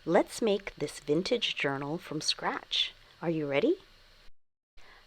Let's make this vintage journal from scratch. Are you ready?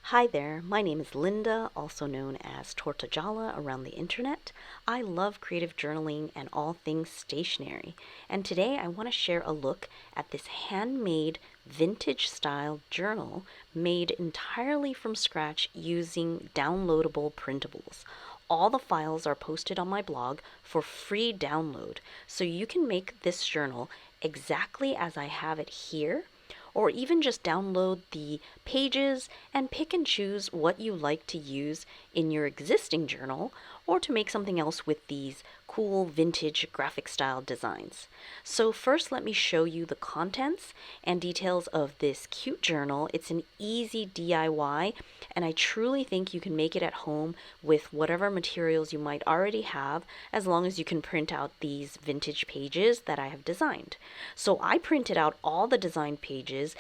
Hi there, my name is Linda, also known as Tortagialla around the internet. I love creative journaling and all things stationery, and today I want to share a look at this handmade vintage style journal made entirely from scratch using downloadable printables. All the files are posted on my blog for free download, so you can make this journal exactly as I have it here, or even just download the pages and pick and choose what you like to use in your existing journal or to make something else with these cool vintage graphic style designs. So first let me show you the contents and details of this cute journal. It's an easy DIY and I truly think you can make it at home with whatever materials you might already have, as long as you can print out these vintage pages that I have designed. So I printed out all the designed pages,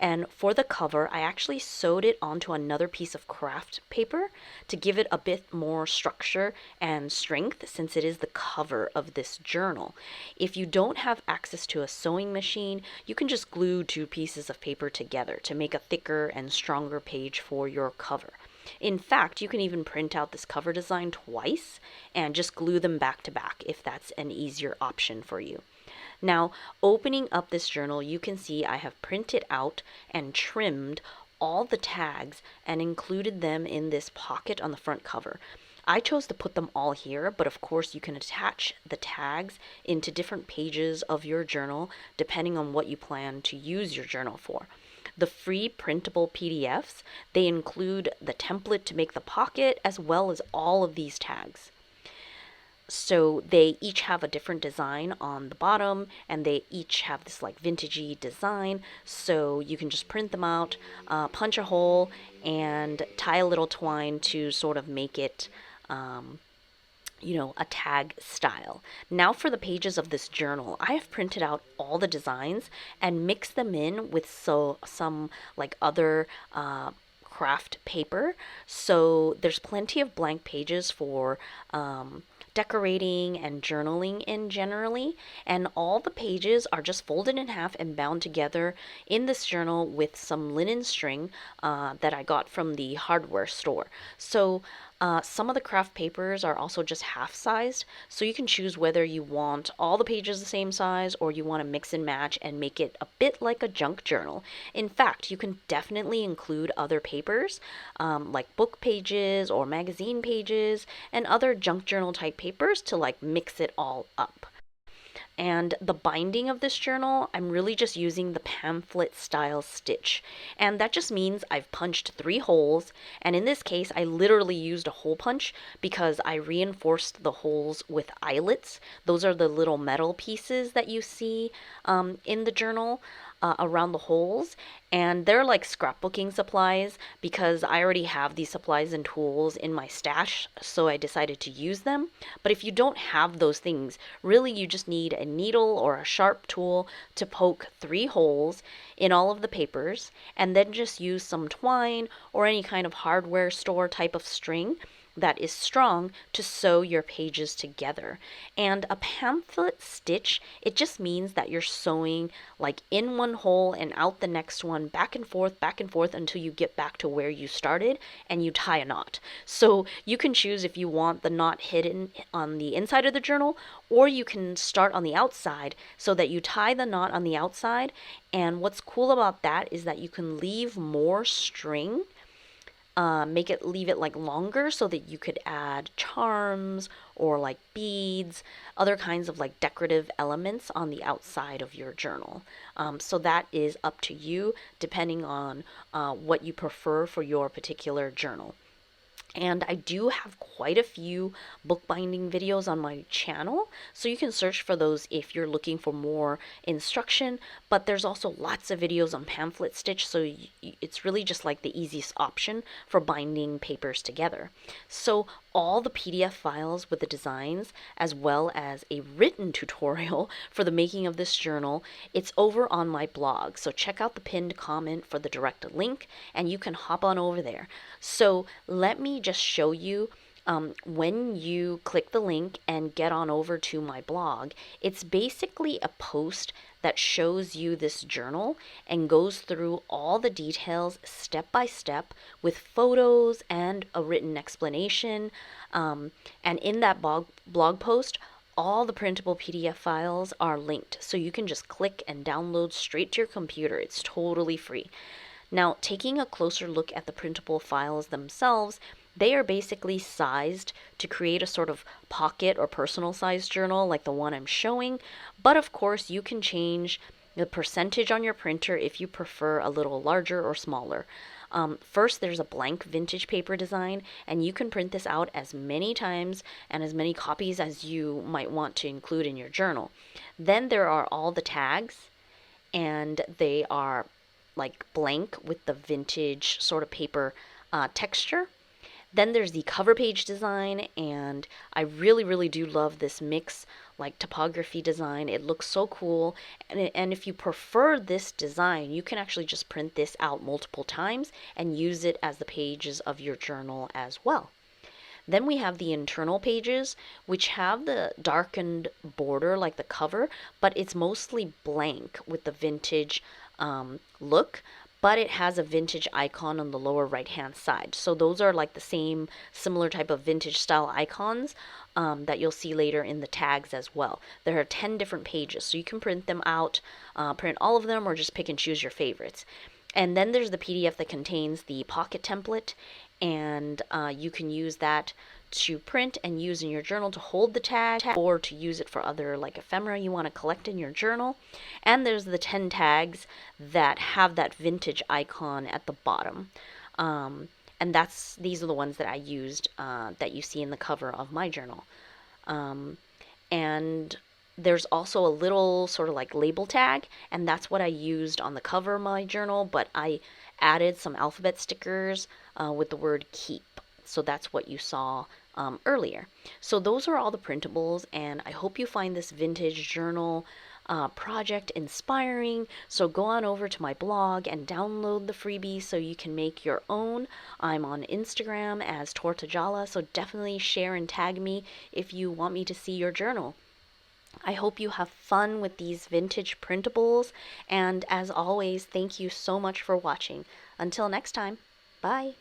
and for the cover I actually sewed it onto another piece of craft paper to give it a bit more structure and strength, since it is the cover of this journal. If you don't have access to a sewing machine, you can just glue two pieces of paper together to make a thicker and stronger page for your cover. In fact, you can even print out this cover design twice and just glue them back to back if that's an easier option for you. Now, opening up this journal, you can see I have printed out and trimmed all the tags and included them in this pocket on the front cover. I chose to put them all here, but of course you can attach the tags into different pages of your journal depending on what you plan to use your journal for. The free printable PDFs, they include the template to make the pocket as well as all of these tags. So they each have a different design on the bottom, and they each have this like vintagey design, so you can just print them out, punch a hole, and tie a little twine to sort of make it a tag style. Now for the pages of this journal, I have printed out all the designs and mixed them in with some like other craft paper. So there's plenty of blank pages for decorating and journaling in generally, and all the pages are just folded in half and bound together in this journal with some linen string that I got from the hardware store. So some of the craft papers are also just half-sized, so you can choose whether you want all the pages the same size or you want to mix and match and make it a bit like a junk journal. In fact, you can definitely include other papers like book pages or magazine pages and other junk journal type papers to like mix it all up. And the binding of this journal, I'm really just using the pamphlet style stitch. And that just means I've punched 3 holes. And in this case, I literally used a hole punch because I reinforced the holes with eyelets. Those are the little metal pieces that you see in the journal around the holes. And they're like scrapbooking supplies because I already have these supplies and tools in my stash, so I decided to use them. But if you don't have those things, really you just need a needle or a sharp tool to poke 3 holes in all of the papers, and then just use some twine or any kind of hardware store type of string that is strong to sew your pages together. And a pamphlet stitch, it just means that you're sewing like in one hole and out the next one, back and forth until you get back to where you started and you tie a knot. So you can choose if you want the knot hidden on the inside of the journal, or you can start on the outside so that you tie the knot on the outside. And what's cool about that is that you can leave more string, leave it like longer so that you could add charms or like beads, other kinds of like decorative elements on the outside of your journal. So that is up to you depending on what you prefer for your particular journal. And I do have quite a few bookbinding videos on my channel, so you can search for those if you're looking for more instruction. But there's also lots of videos on pamphlet stitch, so it's really just like the easiest option for binding papers together. So all the PDF files with the designs, as well as a written tutorial for the making of this journal, it's over on my blog. So check out the pinned comment for the direct link and you can hop on over there. So let me just show you When you click the link and get on over to my blog, it's basically a post that shows you this journal and goes through all the details step by step with photos and a written explanation. And in that blog post, all the printable PDF files are linked, so you can just click and download straight to your computer. It's totally free. Now, taking a closer look at the printable files themselves, they are basically sized to create a sort of pocket or personal size journal like the one I'm showing, but of course you can change the percentage on your printer if you prefer a little larger or smaller. First, there's a blank vintage paper design, and you can print this out as many times and as many copies as you might want to include in your journal. Then there are all the tags, and they are like blank with the vintage sort of paper texture. Then there's the cover page design, and I really, really do love this mix like typography design. It looks so cool. And if you prefer this design, you can actually just print this out multiple times and use it as the pages of your journal as well. Then we have the internal pages, which have the darkened border like the cover, but it's mostly blank with the vintage look, but it has a vintage icon on the lower right hand side. So those are like the same similar type of vintage style icons that you'll see later in the tags as well. There are 10 different pages, so you can print them out, print all of them, or just pick and choose your favorites. And then there's the PDF that contains the pocket template, and you can use that to print and use in your journal to hold the tag, or to use it for other like ephemera you want to collect in your journal. And there's the 10 tags that have that vintage icon at the bottom. And these are the ones that I used that you see in the cover of my journal. And there's also a little sort of like label tag, and that's what I used on the cover of my journal, but I added some alphabet stickers with the word keep. So that's what you saw earlier. So those are all the printables, and I hope you find this vintage journal project inspiring. So go on over to my blog and download the freebie so you can make your own. I'm on Instagram as tortagialla, so definitely share and tag me if you want me to see your journal. I hope you have fun with these vintage printables, and as always, thank you so much for watching. Until next time, bye!